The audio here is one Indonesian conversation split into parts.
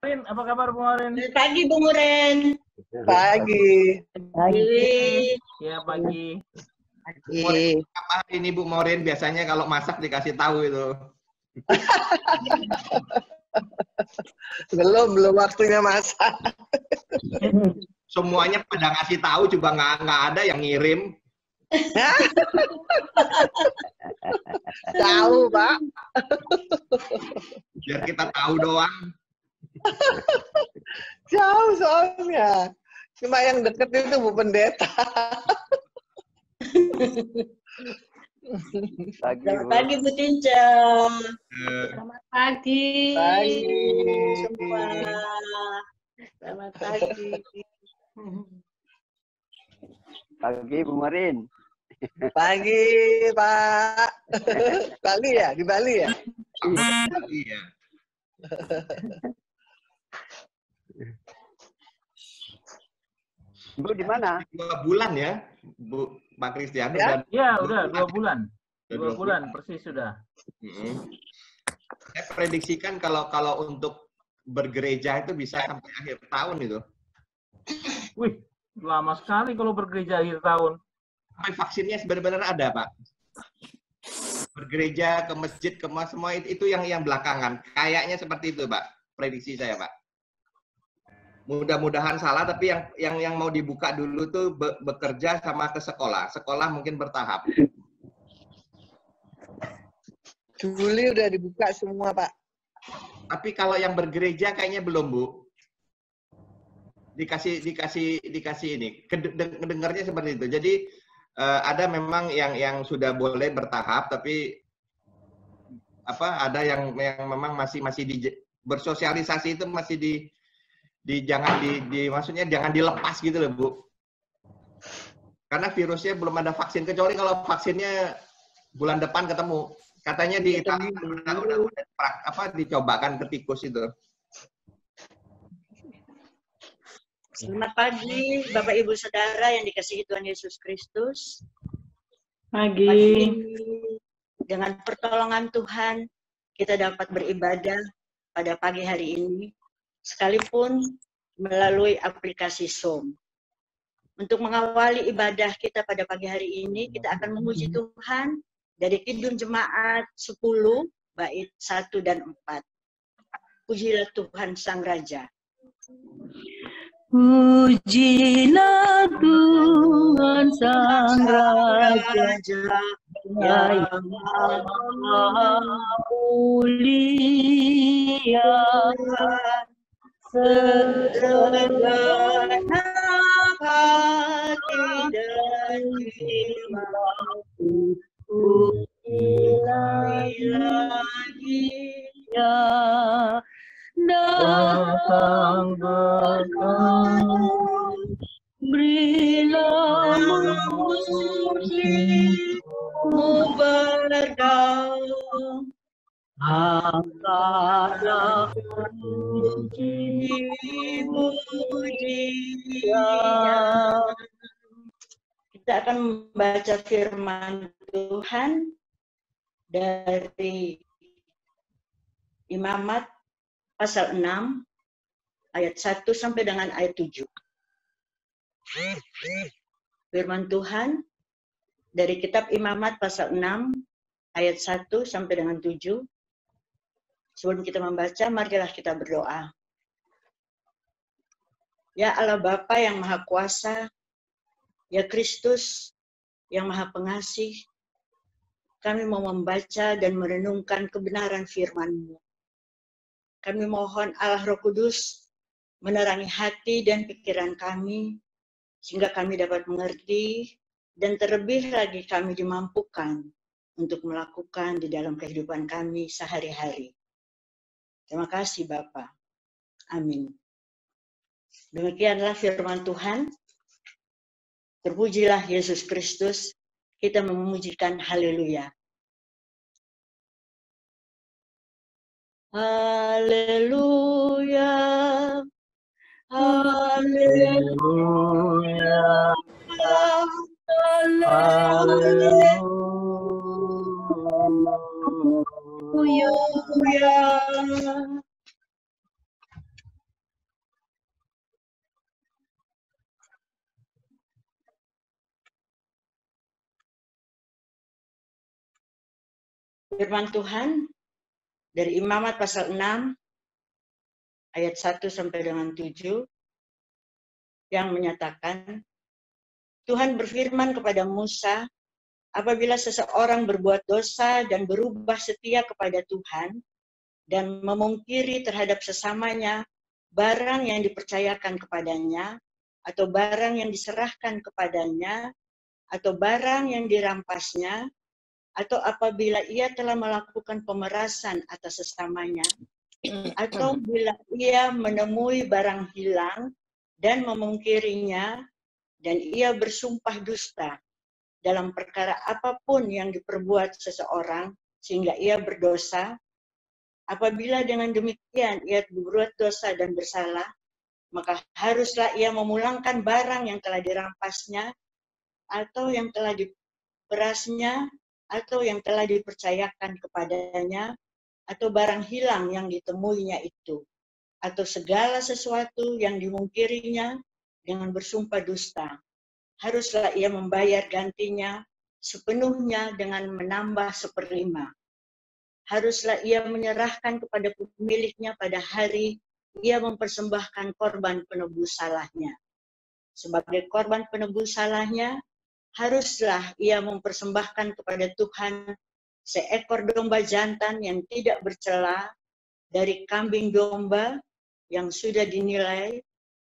Rin, apa kabar Bu Marin? Pagi Bu Muren. Pagi. Pagi. Ya pagi. Pagi. Apa ini Bu Morin biasanya kalau masak dikasih tahu itu. Belum waktunya masak. Semuanya pada ngasih tahu, coba nggak ada yang ngirim. Tahu, Pak. Biar kita tahu doang. Jauh soalnya. Cuma yang deket itu Bu Pendeta. Selamat pagi Bu Tinja. Selamat pagi. Pagi. Semua. Selamat pagi. Pagi Bu Marin. Pagi, Pak. Bali ya? Di Bali ya? Iya. Bu di mana? 2 bulan ya, Bu Pak Kristian. Ya? Ya udah 2 bulan. 2 bulan persis sudah. Saya prediksikan kalau untuk bergereja itu bisa sampai akhir tahun itu. Wih, lama sekali kalau bergereja akhir tahun. Sampai vaksinnya benar-benar ada, Pak. Bergereja, ke masjid, ke semua itu yang belakangan. Kayaknya seperti itu, Pak. Prediksi saya, Pak. Mudah-mudahan salah, tapi yang mau dibuka dulu tuh bekerja sama ke sekolah. Sekolah mungkin bertahap. Juli udah dibuka semua, Pak. Tapi kalau yang bergereja kayaknya belum, Bu. Dikasih ini. Dengarnya seperti itu. Jadi ada memang yang sudah boleh bertahap, tapi ada yang memang masih bersosialisasi itu masih maksudnya jangan dilepas gitu loh, Bu. Karena virusnya belum ada vaksin, kecuali kalau vaksinnya bulan depan ketemu. Katanya di Italia udah dicobakan ke tikus itu. Selamat pagi Bapak Ibu Saudara yang dikasihi Tuhan Yesus Kristus. Pagi. Dengan pertolongan Tuhan kita dapat beribadah pada pagi hari ini, sekalipun melalui aplikasi Zoom. Untuk mengawali ibadah kita pada pagi hari ini, kita akan memuji Tuhan dari Kidung Jemaat 10, bait 1 dan 4. Pujilah Tuhan Sang Raja. Pujilah Tuhan Sang Raja yang Maha Mulia. Segenap hati dan jiwaku pujilah Dia. Datang berkah, berilah mujimu berdaun, angkatlah puji-pujian. Kita akan membaca firman Tuhan dari Imamat pasal 6 ayat 1 sampai dengan ayat 7. Firman Tuhan dari kitab Imamat pasal 6 ayat 1 sampai dengan 7. Sebelum kita membaca, marilah kita berdoa. Ya Allah Bapa yang Maha Kuasa, ya Kristus yang Maha Pengasih, kami mau membaca dan merenungkan kebenaran firman-Mu. Kami mohon Allah Roh Kudus menerangi hati dan pikiran kami, sehingga kami dapat mengerti, dan terlebih lagi kami dimampukan untuk melakukan di dalam kehidupan kami sehari-hari. Terima kasih Bapa. Amin. Demikianlah firman Tuhan. Terpujilah Yesus Kristus. Kita memujikan haleluya. Haleluya. Haleluya. Haleluya. Firman Tuhan dari Imamat pasal 6 ayat 1 sampai dengan 7 yang menyatakan, Tuhan berfirman kepada Musa, apabila seseorang berbuat dosa dan berubah setia kepada Tuhan dan memungkiri terhadap sesamanya barang yang dipercayakan kepadanya atau barang yang diserahkan kepadanya atau barang yang dirampasnya, atau apabila ia telah melakukan pemerasan atas sesamanya, atau bila ia menemui barang hilang dan memungkirinya, dan ia bersumpah dusta dalam perkara apapun yang diperbuat seseorang sehingga ia berdosa, apabila dengan demikian ia berbuat dosa dan bersalah, maka haruslah ia memulangkan barang yang telah dirampasnya, atau yang telah diperasnya, atau yang telah dipercayakan kepadanya, atau barang hilang yang ditemuinya itu, atau segala sesuatu yang dimungkirinya dengan bersumpah dusta. Haruslah ia membayar gantinya sepenuhnya dengan menambah 1/5. Haruslah ia menyerahkan kepada pemiliknya pada hari ia mempersembahkan korban penebus salahnya. Sebagai korban penebus salahnya, haruslah ia mempersembahkan kepada Tuhan seekor domba jantan yang tidak bercela dari kambing domba yang sudah dinilai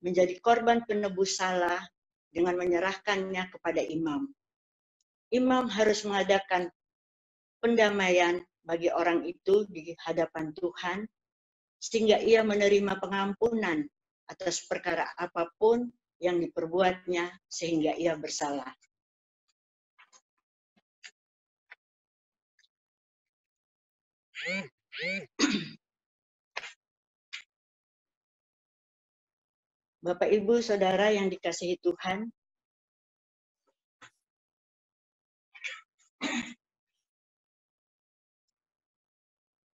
menjadi korban penebus salah dengan menyerahkannya kepada imam. Imam harus mengadakan pendamaian bagi orang itu di hadapan Tuhan, sehingga ia menerima pengampunan atas perkara apapun yang diperbuatnya sehingga ia bersalah. Bapak, Ibu, Saudara yang dikasihi Tuhan,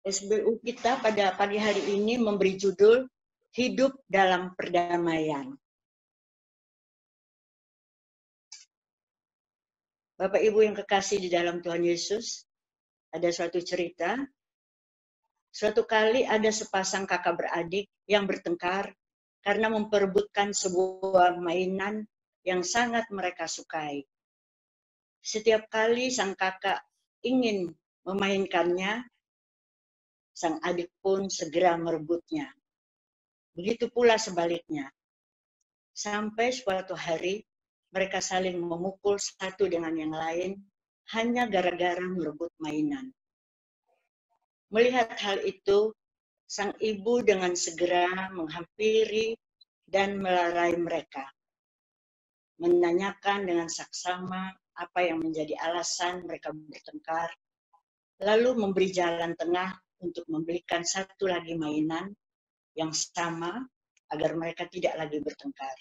SBU kita pada pagi hari ini memberi judul Hidup dalam Perdamaian. Bapak Ibu yang kekasih di dalam Tuhan Yesus, ada suatu cerita. Suatu kali ada sepasang kakak beradik yang bertengkar karena memperebutkan sebuah mainan yang sangat mereka sukai. Setiap kali sang kakak ingin memainkannya, sang adik pun segera merebutnya. Begitu pula sebaliknya. Sampai suatu hari mereka saling memukul satu dengan yang lain hanya gara-gara merebut mainan. Melihat hal itu, sang ibu dengan segera menghampiri dan melerai mereka. Menanyakan dengan saksama apa yang menjadi alasan mereka bertengkar, lalu memberi jalan tengah untuk membelikan satu lagi mainan yang sama agar mereka tidak lagi bertengkar.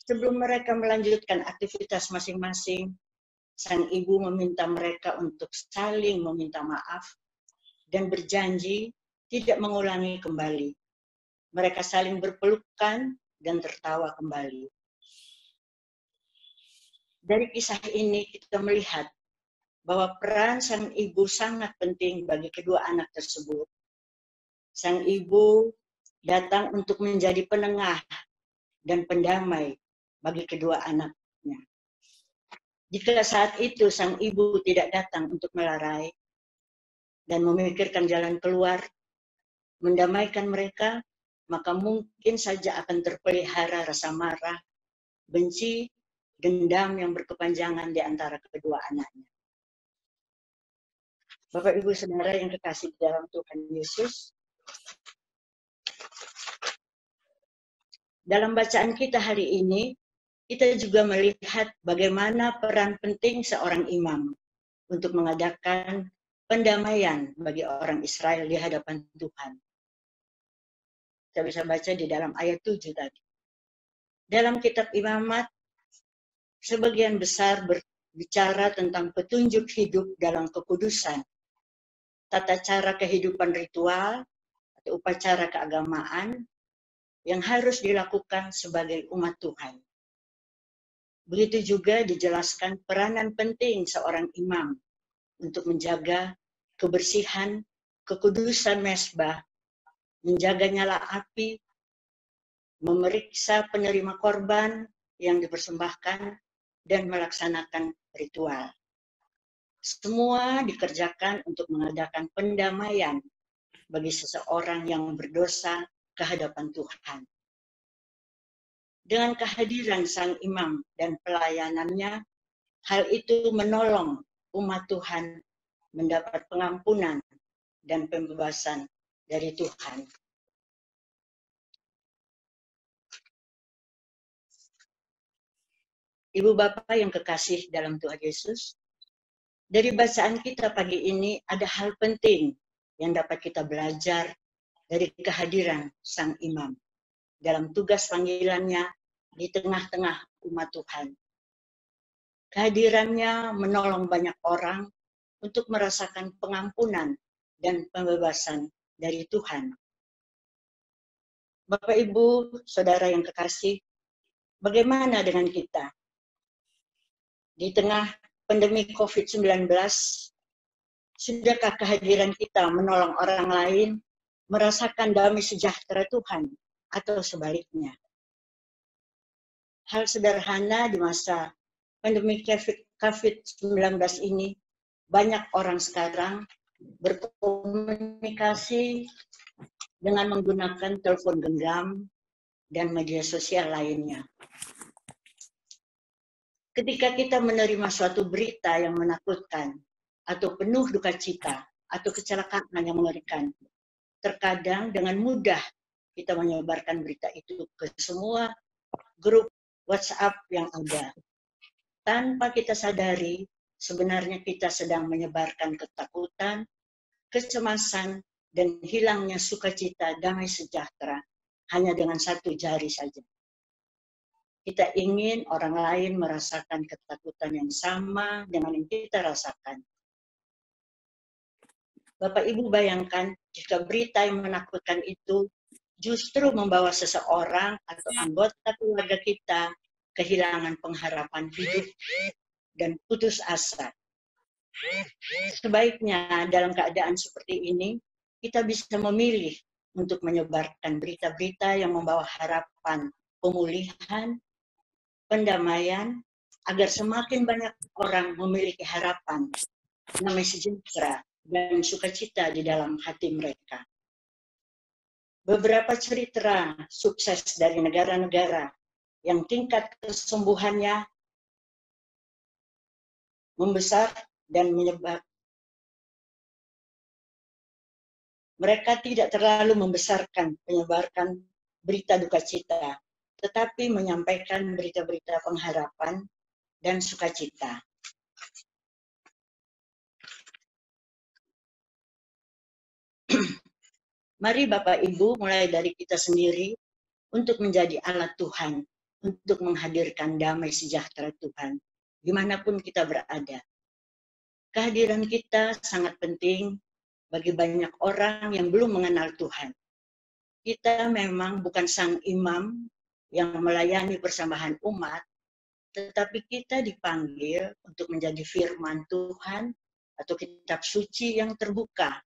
Sebelum mereka melanjutkan aktivitas masing-masing, sang ibu meminta mereka untuk saling meminta maaf dan berjanji tidak mengulangi kembali. Mereka saling berpelukan dan tertawa kembali. Dari kisah ini kita melihat bahwa peran sang ibu sangat penting bagi kedua anak tersebut. Sang ibu datang untuk menjadi penengah dan pendamai bagi kedua anaknya. Jika saat itu sang ibu tidak datang untuk melerai dan memikirkan jalan keluar, mendamaikan mereka, maka mungkin saja akan terpelihara rasa marah, benci, dendam yang berkepanjangan di antara kedua anaknya. Bapak, Ibu, Saudara yang kekasih di dalam Tuhan Yesus, dalam bacaan kita hari ini, kita juga melihat bagaimana peran penting seorang imam untuk mengadakan pendamaian bagi orang Israel di hadapan Tuhan. Kita bisa baca di dalam ayat 7 tadi. Dalam kitab Imamat, sebagian besar berbicara tentang petunjuk hidup dalam kekudusan, tata cara kehidupan ritual atau upacara keagamaan yang harus dilakukan sebagai umat Tuhan. Begitu juga dijelaskan peranan penting seorang imam untuk menjaga kebersihan, kekudusan mezbah, menjaga nyala api, memeriksa penerima korban yang dipersembahkan, dan melaksanakan ritual. Semua dikerjakan untuk mengadakan pendamaian bagi seseorang yang berdosa ke hadapan Tuhan. Dengan kehadiran sang imam dan pelayanannya, hal itu menolong umat Tuhan mendapat pengampunan dan pembebasan dari Tuhan. Ibu Bapak yang kekasih dalam Tuhan Yesus, dari bacaan kita pagi ini ada hal penting yang dapat kita belajar dari kehadiran sang imam dalam tugas panggilannya di tengah-tengah umat Tuhan. Kehadirannya menolong banyak orang untuk merasakan pengampunan dan pembebasan dari Tuhan. Bapak, Ibu, Saudara yang kekasih, bagaimana dengan kita? Di tengah pandemi COVID-19, sudahkah kehadiran kita menolong orang lain merasakan damai sejahtera Tuhan atau sebaliknya? Hal sederhana di masa pandemi COVID-19 ini, banyak orang sekarang berkomunikasi dengan menggunakan telepon genggam dan media sosial lainnya. Ketika kita menerima suatu berita yang menakutkan atau penuh duka cita atau kecelakaan yang mengerikan, terkadang dengan mudah kita menyebarkan berita itu ke semua grup WhatsApp yang ada. Tanpa kita sadari, sebenarnya kita sedang menyebarkan ketakutan, kecemasan, dan hilangnya sukacita damai sejahtera hanya dengan satu jari saja. Kita ingin orang lain merasakan ketakutan yang sama dengan yang kita rasakan. Bapak Ibu bayangkan jika berita yang menakutkan itu justru membawa seseorang atau anggota keluarga kita kehilangan pengharapan hidup dan putus asa. Sebaiknya dalam keadaan seperti ini, kita bisa memilih untuk menyebarkan berita-berita yang membawa harapan pemulihan, pendamaian, agar semakin banyak orang memiliki harapan, damai sejahtera, dan sukacita di dalam hati mereka. Beberapa cerita sukses dari negara-negara yang tingkat kesembuhannya membesar dan menyebar. Mereka tidak terlalu membesarkan penyebarkan berita duka cita, tetapi menyampaikan berita-berita pengharapan dan sukacita. Mari Bapak Ibu mulai dari kita sendiri untuk menjadi alat Tuhan, untuk menghadirkan damai sejahtera Tuhan, dimanapun kita berada. Kehadiran kita sangat penting bagi banyak orang yang belum mengenal Tuhan. Kita memang bukan sang imam yang melayani persembahan umat, tetapi kita dipanggil untuk menjadi firman Tuhan atau kitab suci yang terbuka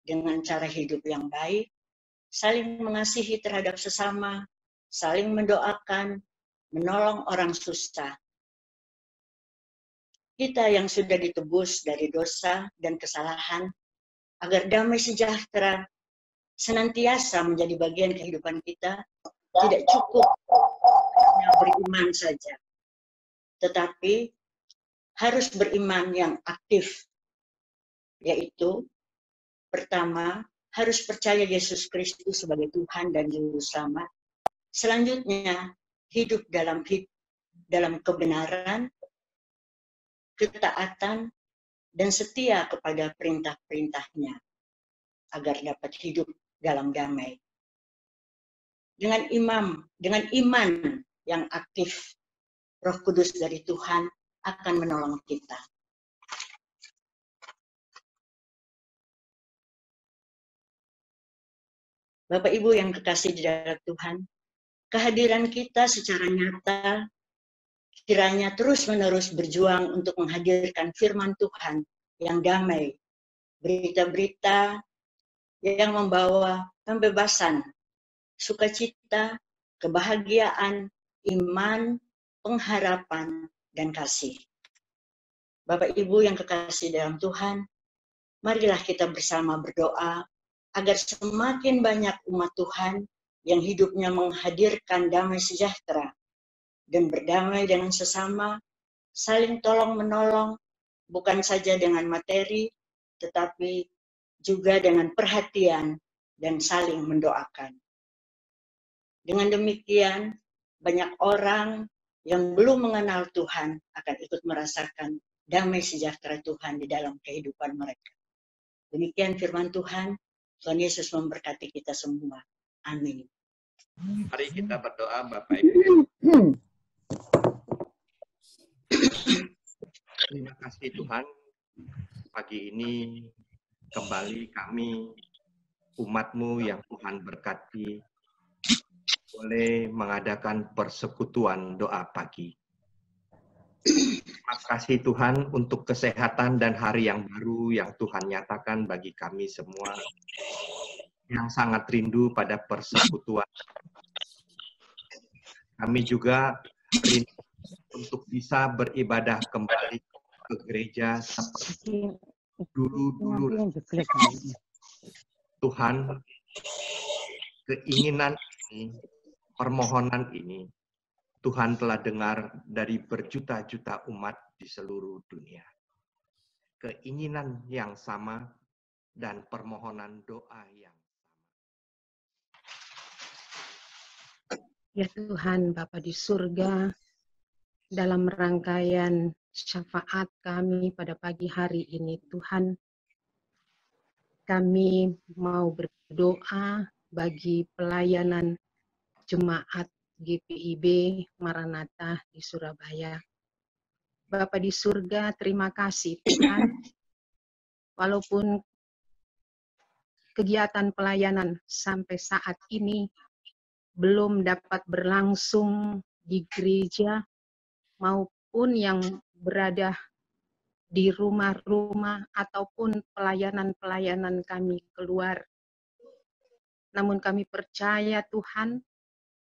dengan cara hidup yang baik, saling mengasihi terhadap sesama, saling mendoakan, menolong orang susah. Kita yang sudah ditebus dari dosa dan kesalahan, agar damai sejahtera senantiasa menjadi bagian kehidupan kita, tidak cukup hanya beriman saja, tetapi harus beriman yang aktif, yaitu pertama, harus percaya Yesus Kristus sebagai Tuhan dan Juru Selamat. Selanjutnya, hidup dalam kebenaran, ketaatan, dan setia kepada perintah-perintahnya, agar dapat hidup dalam damai. Dengan iman yang aktif, Roh Kudus dari Tuhan akan menolong kita. Bapak Ibu yang kekasih di dalam Tuhan, kehadiran kita secara nyata kiranya terus-menerus berjuang untuk menghadirkan firman Tuhan yang damai berita-berita yang membawa pembebasan, sukacita, kebahagiaan, iman, pengharapan, dan kasih. Bapak Ibu yang kekasih dalam Tuhan, marilah kita bersama berdoa agar semakin banyak umat Tuhan yang hidupnya menghadirkan damai sejahtera dan berdamai dengan sesama, saling tolong-menolong, bukan saja dengan materi, tetapi juga dengan perhatian dan saling mendoakan. Dengan demikian, banyak orang yang belum mengenal Tuhan akan ikut merasakan damai sejahtera Tuhan di dalam kehidupan mereka. Demikian firman Tuhan. Tuhan Yesus memberkati kita semua. Amin. Mari kita berdoa, Bapak Ibu. Terima kasih Tuhan, pagi ini kembali kami umat-Mu yang Tuhan berkati boleh mengadakan persekutuan doa pagi. Terima kasih Tuhan untuk kesehatan dan hari yang baru yang Tuhan nyatakan bagi kami semua yang sangat rindu pada persekutuan. Kami juga rindu untuk bisa beribadah kembali ke gereja seperti dulu-dulu. Tuhan, keinginan ini, permohonan ini, Tuhan telah dengar dari berjuta-juta umat di seluruh dunia. Keinginan yang sama dan permohonan doa yang sama. Ya Tuhan, Bapa di surga, dalam rangkaian syafaat kami pada pagi hari ini, Tuhan, kami mau berdoa bagi pelayanan jemaat GPIB Maranatha di Surabaya. Bapa di surga, terima kasih Tuhan. Walaupun kegiatan pelayanan sampai saat ini belum dapat berlangsung di gereja maupun yang berada di rumah-rumah ataupun pelayanan-pelayanan kami keluar. Namun kami percaya Tuhan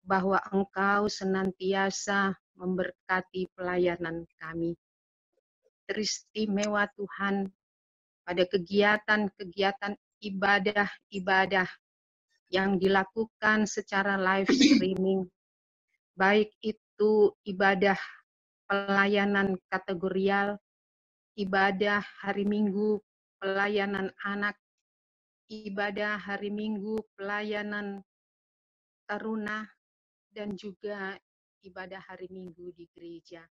bahwa Engkau senantiasa memberkati pelayanan kami. Teristimewa Tuhan pada kegiatan-kegiatan ibadah-ibadah yang dilakukan secara live streaming, baik itu ibadah pelayanan kategorial, ibadah hari Minggu pelayanan anak, ibadah hari Minggu pelayanan taruna, dan juga ibadah hari Minggu di gereja.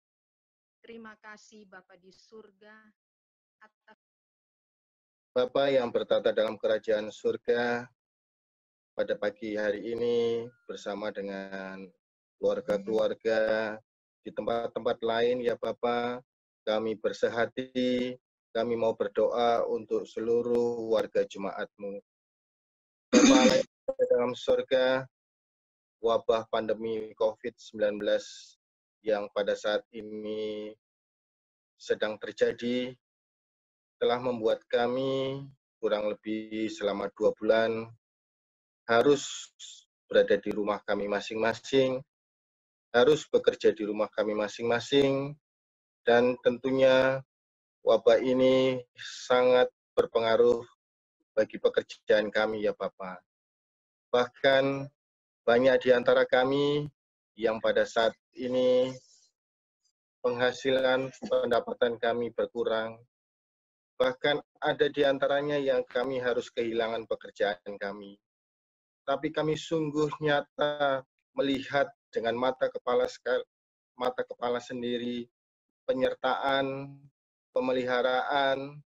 Terima kasih Bapa di surga atas Bapa yang bertata dalam kerajaan surga, pada pagi hari ini bersama dengan keluarga-keluarga di tempat-tempat lain ya Bapa, kami bersehati, kami mau berdoa untuk seluruh warga jemaat-Mu. Bapa dalam surga, wabah pandemi COVID-19 yang pada saat ini sedang terjadi telah membuat kami kurang lebih selama 2 bulan harus berada di rumah kami masing-masing, harus bekerja di rumah kami masing-masing, dan tentunya wabah ini sangat berpengaruh bagi pekerjaan kami ya Bapak. Bahkan banyak di antara kami yang pada saat ini penghasilan pendapatan kami berkurang. Bahkan ada di antaranya yang kami harus kehilangan pekerjaan kami. Tapi kami sungguh nyata melihat dengan mata kepala sendiri penyertaan, pemeliharaan,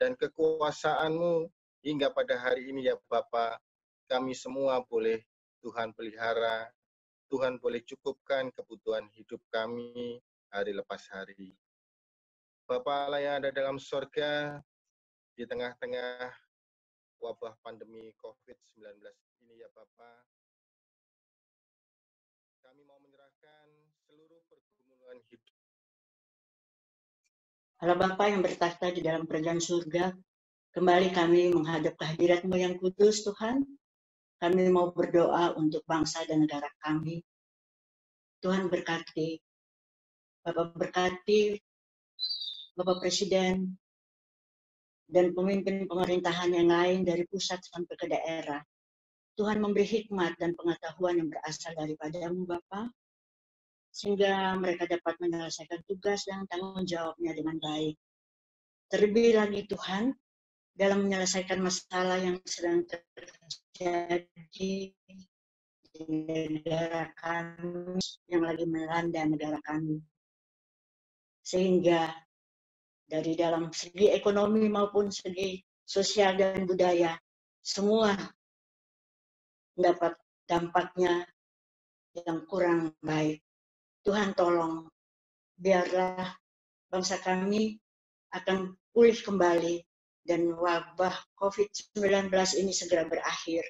dan kekuasaan-Mu hingga pada hari ini ya Bapak, kami semua boleh Tuhan pelihara, Tuhan boleh cukupkan kebutuhan hidup kami hari lepas hari. Bapa Allah yang ada dalam surga, di tengah-tengah wabah pandemi COVID-19 ini ya Bapa, kami mau menyerahkan seluruh pergumulan hidup. Allah Bapa yang bertahta di dalam kerajaan surga, Kembali kami menghadap kehadirat-Mu yang kudus, Tuhan. Kami mau berdoa untuk bangsa dan negara kami. Tuhan berkati, Bapak berkati, Bapak Presiden, dan pemimpin pemerintahan yang lain dari pusat sampai ke daerah. Tuhan memberi hikmat dan pengetahuan yang berasal daripada-Mu, Bapa, sehingga mereka dapat menyelesaikan tugas dan tanggung jawabnya dengan baik. Terlebih lagi Tuhan, dalam menyelesaikan masalah yang sedang terjadi di negara kami, yang lagi melanda negara kami. Sehingga dari dalam segi ekonomi maupun segi sosial dan budaya, semua mendapat dampaknya yang kurang baik. Tuhan tolong, biarlah bangsa kami akan pulih kembali dan wabah COVID-19 ini segera berakhir,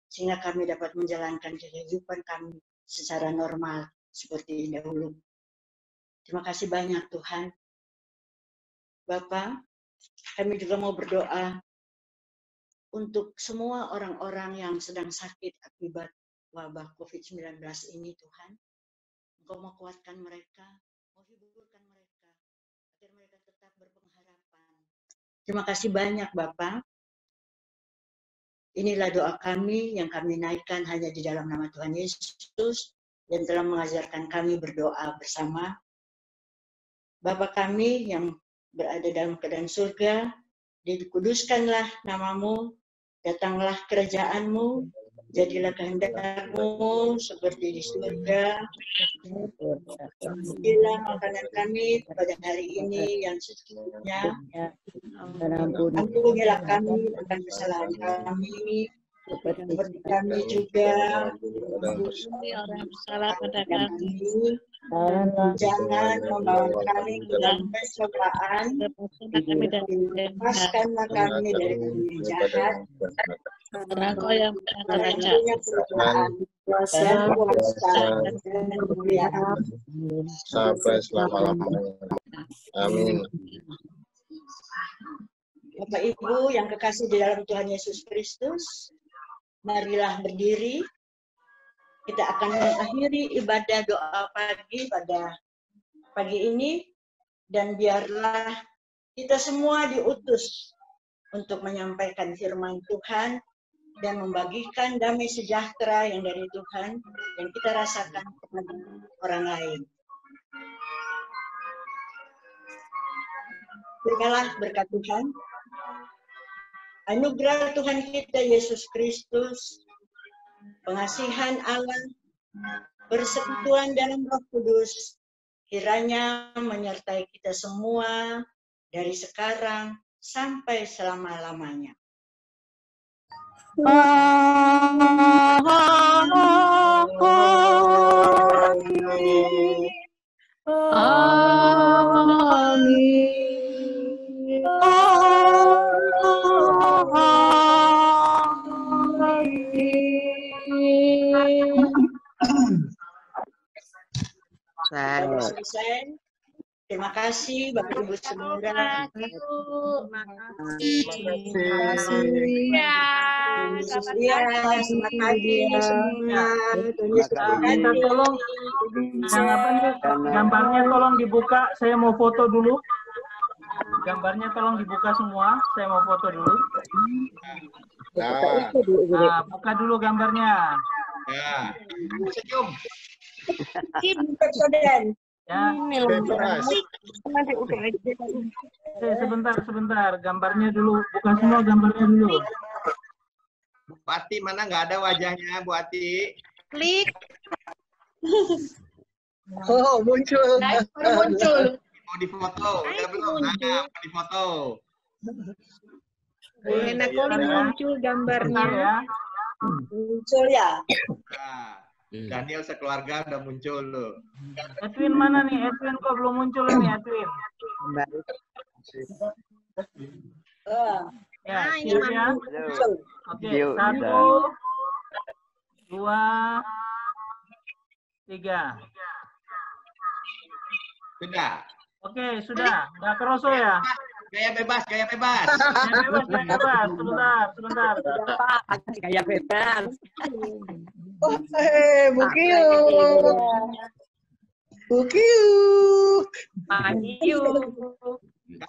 sehingga kami dapat menjalankan kehidupan kami secara normal seperti dahulu. Terima kasih banyak Tuhan. Bapak, kami juga mau berdoa untuk semua orang-orang yang sedang sakit akibat wabah COVID-19 ini, Tuhan. Engkau mau kuatkan mereka, mau hiburkan mereka, agar mereka tetap berpengharapan. Terima kasih banyak, Bapak. Inilah doa kami yang kami naikkan hanya di dalam nama Tuhan Yesus, yang telah mengajarkan kami berdoa bersama. Bapa kami yang berada dalam keadaan surga, dikuduskanlah namamu, datanglah kerajaan-Mu, jadilah kehendak-Mu seperti di surga. Berilah makanan kami pada hari ini yang secukupnya. Ampunilah kami akan kesalahan kami, seperti kami juga mengampuni orang bersalah pada kami. Jangan membawa kami ke dalam pencobaan, lepaskanlah kami dari yang jahat. Karena Kau yang punya kerajaan, kuasa, dan kemuliaan sampai selama-lamanya. Amin. Bapak Ibu yang kekasih di dalam Tuhan Yesus Kristus, marilah berdiri. Kita akan mengakhiri ibadah doa pagi pada pagi ini, dan biarlah kita semua diutus untuk menyampaikan firman Tuhan dan membagikan damai sejahtera yang dari Tuhan yang kita rasakan kepada orang lain. Terimalah berkat Tuhan. Anugerah Tuhan kita Yesus Kristus, pengasihan Allah, persekutuan dalam Roh Kudus, kiranya menyertai kita semua dari sekarang sampai selama-lamanya. Sudah selesai. Terima kasih Bapak Ibu semua. Terima kasih. Selamat pagi semua. Minta tolong yang apa nih, gambarnya tolong dibuka, saya mau foto dulu. Gambarnya tolong dibuka semua, saya mau foto dulu. Nah, buka dulu gambarnya. Ya. Senyum. Ya. Sebentar, gambarnya dulu, buka semua gambarnya dulu. Bu Ati, mana nggak ada wajahnya, Bu Ati? Klik. Oh, muncul. Muncul. Mau difoto, udah belum? Nah, mau difoto. Enak kali muncul gambarnya. Ya. Muncul ya. Nah, Daniel sekeluarga udah muncul loh. Edwin mana nih? Edwin kok belum muncul nih, Edwin? Ya, siap ya. Oke, 1, 2, 3. Sudah. Oke, sudah. Nggak kerosok ya? Gaya bebas, gaya bebas. Gaya bebas, gaya bebas. Sebentar. Gaya bebas. Bukiuk. Makiu.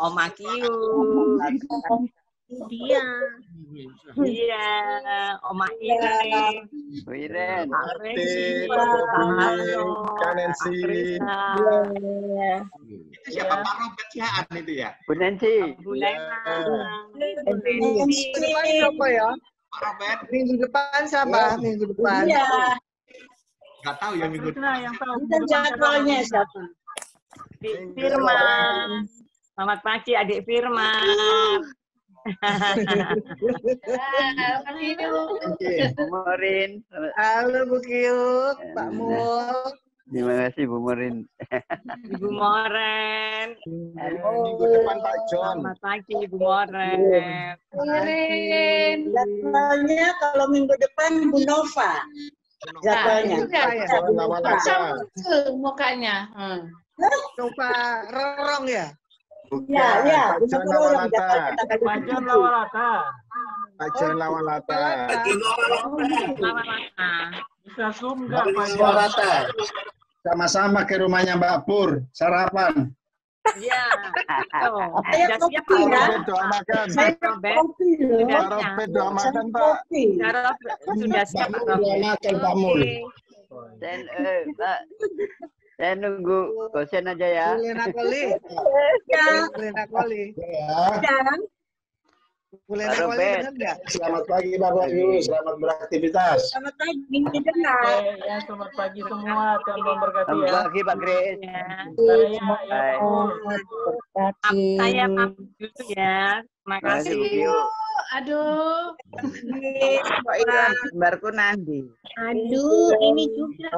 Oma Kiu. Dia. Iya, Oma Iren. Wiren. Pak Resi. Pak Bobi, Halo. Kak Pak Nancy. Krisna. Itu siapa? Pak Robert Siaan itu ya? Bu Nancy. Bu Lena. Bu Minggu Nancy. depan siapa ya? Pak Robert? Minggu depan siapa? Minggu depan. Iya, Nggak tahu ya minggu depan. Nah, yang tahu. bukan jadwalnya siapa? Firman. Selamat pagi adik Firman. Bu Morin. Halo Bu Kiuk, Pak Mul. Terima kasih Bu Morin. Ibu Moren. Minggu depan Pak John. Selamat pagi Ibu Moren. Jadwalnya kalau minggu depan Bu Nova. Jadwalnya. John Lawalata. Mukanya. Coba Rorong ya? Ya, ya. Pak John Lawalata. Pak John Lawalata. Pak John Lawalata. Bisa Zoom nggak, Pak John? Lawalata. Sama-sama ke rumahnya Mbak Pur, sarapan. Iya. Oh, Saya sudah siap kopi Pak ya. Robert doa makan. Saya Robert. kopi loh. Sudah Pak Robert doa makan Saya Pak. kopi. Sudah siap Pak Mbak Mul Robert. makan Pak Mul. Pak. Saya nunggu kosen aja ya. Lena Koli. Ya, Lena Koli. Ya. dan Lena Koli Robert. benar nggak? Selamat pagi Bapak Ibu, selamat beraktivitas. selamat pagi, dengar. Ya, selamat pagi semua. Tuhan memberkati Selamat ya. pagi Pak Grace. Ya. Saya, ya, Hai. Pak Mul. Saya pamit dulu ya. Terima Terima kasih Bu kasih. Kiu. Aduh. Gambarku Nandi. Aduh, ini juga.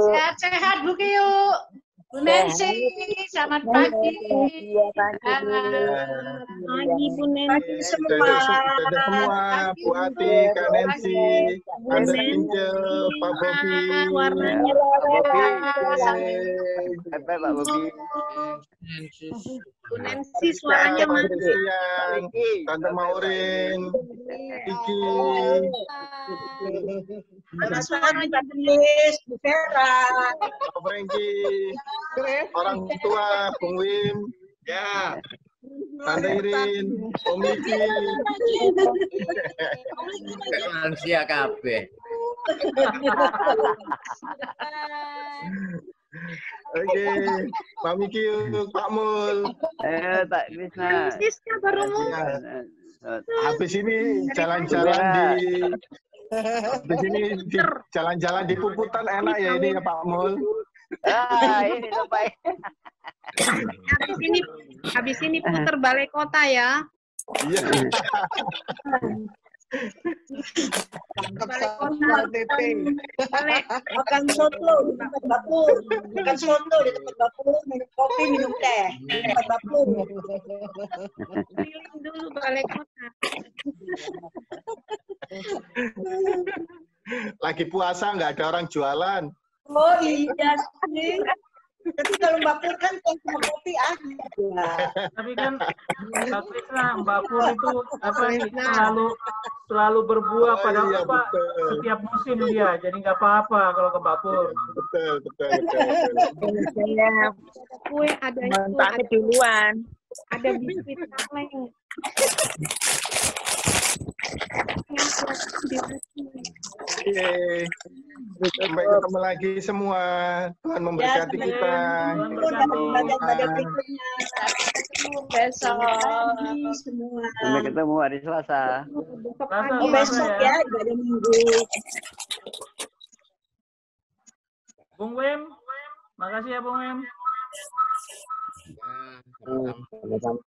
Sehat-sehat Bu Kiyu. Bu Nancy, selamat pagi. Pagi Bu Nensi. Dadah semua, Bu Ati, Kak Nancy, Anda Pinjel, Pak Bobi, Warnanya Pak Bobi. Pak Pak Bobi. Bu Nensi suaranya mati. Christian, Tante Maureen, Kiki, Selamat pagi, Pak Denis, Bu Vera. Pak Franky, orang tua, Bung Wim, Ya. Tante Irin, Om Liki. Lansia kabeh. Oke, Pak Miki, Pak Mul. Pak Krisna. Siska baru mau. Habis ini jalan-jalan jalan-jalan di Puputan enak ya ini ya Pak Mul. Ini sampai. Habis ini putar balai kota ya. Iya. Balai kota. Makan soto di tempat dapur. Makan soto di tempat dapur, minum kopi, minum teh di tempat dapur. Keliling dulu balai kota. Lagi puasa nggak ada orang jualan. Oh iya sih. Tapi kalau Mbak Pur kan sama kopi ada. Tapi kan Mbak Krisna, Mbak Pur itu apa selalu berbuah pada iya, apa betul. setiap musim dia, jadi nggak apa-apa kalau ke Mbak Pur. Betul. Kue ada itu. Duluan. Ada biskuit kaleng. Oke. Sampai ketemu lagi semua. Tuhan memberkati kita. Pada berikutnya. Besok. Semua. Sampai ketemu hari Selasa. Oh, besok ya, ibadah minggu. Bung Wim, makasih ya Bung Wim. Sama-sama.